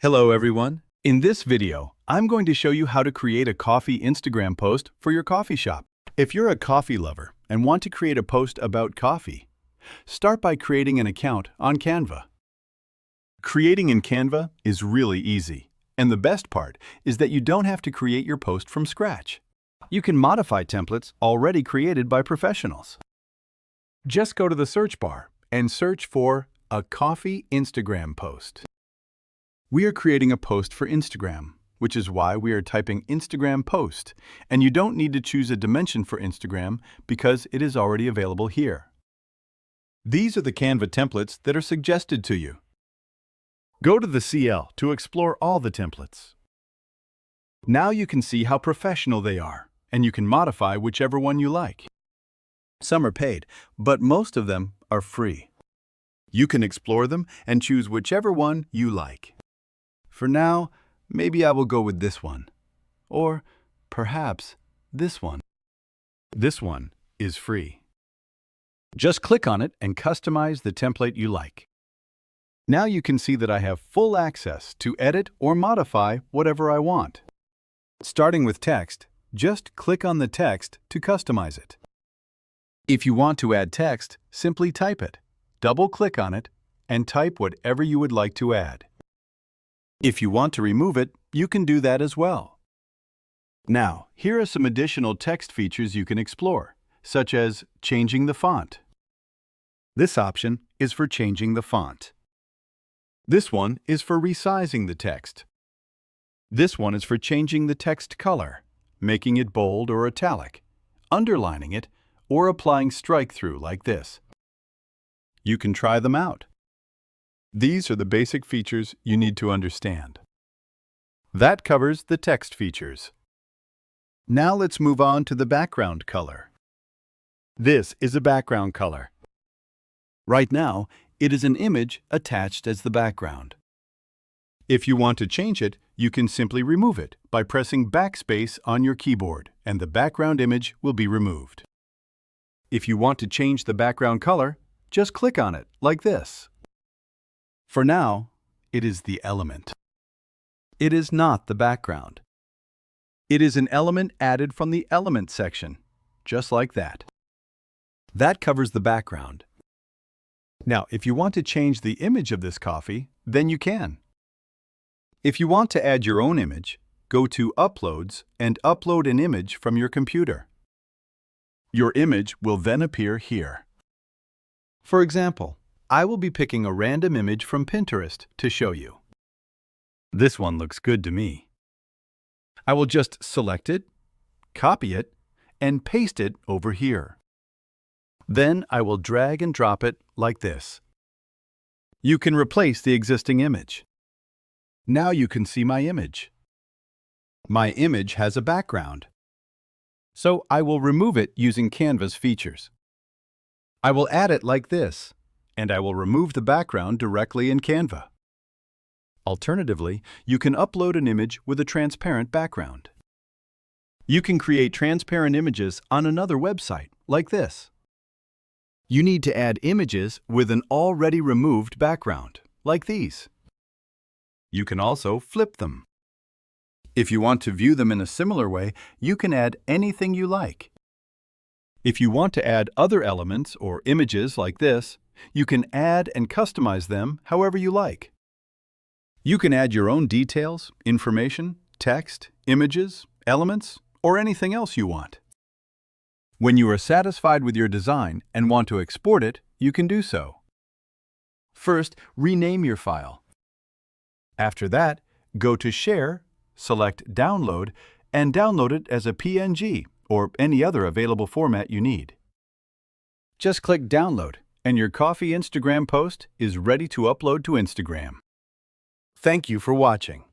Hello everyone. In this video, I'm going to show you how to create a coffee Instagram post for your coffee shop. If you're a coffee lover and want to create a post about coffee, start by creating an account on Canva. Creating in Canva is really easy, and the best part is that you don't have to create your post from scratch. You can modify templates already created by professionals. Just go to the search bar and search for a coffee Instagram post. We are creating a post for Instagram, which is why we are typing Instagram post, and you don't need to choose a dimension for Instagram because it is already available here. These are the Canva templates that are suggested to you. Go to the CL to explore all the templates. Now you can see how professional they are, and you can modify whichever one you like. Some are paid, but most of them are free. You can explore them and choose whichever one you like. For now, maybe I will go with this one. Or perhaps this one. This one is free. Just click on it and customize the template you like. Now you can see that I have full access to edit or modify whatever I want. Starting with text, just click on the text to customize it. If you want to add text, simply type it. Double-click on it and type whatever you would like to add. If you want to remove it, you can do that as well. Now, here are some additional text features you can explore, such as changing the font. This option is for changing the font. This one is for resizing the text. This one is for changing the text color, making it bold or italic, underlining it, or applying strike-through like this. You can try them out. These are the basic features you need to understand. That covers the text features. Now let's move on to the background color. This is a background color. Right now, it is an image attached as the background. If you want to change it, you can simply remove it by pressing backspace on your keyboard, and the background image will be removed. If you want to change the background color, just click on it like this. For now, it is the element. It is not the background. It is an element added from the element section, just like that. That covers the background. Now, if you want to change the image of this coffee, then you can. If you want to add your own image, go to Uploads and upload an image from your computer. Your image will then appear here. For example, I will be picking a random image from Pinterest to show you. This one looks good to me. I will just select it, copy it, and paste it over here. Then I will drag and drop it like this. You can replace the existing image. Now you can see my image. My image has a background, so I will remove it using Canva's features. I will add it like this, and I will remove the background directly in Canva. Alternatively, you can upload an image with a transparent background. You can create transparent images on another website, like this. You need to add images with an already removed background, like these. You can also flip them. If you want to view them in a similar way, you can add anything you like. If you want to add other elements or images like this, you can add and customize them however you like. You can add your own details, information, text, images, elements, or anything else you want. When you are satisfied with your design and want to export it, you can do so. First, rename your file. After that, go to Share, select Download, and download it as a PNG or any other available format you need. Just click Download, and your coffee Instagram post is ready to upload to Instagram. Thank you for watching.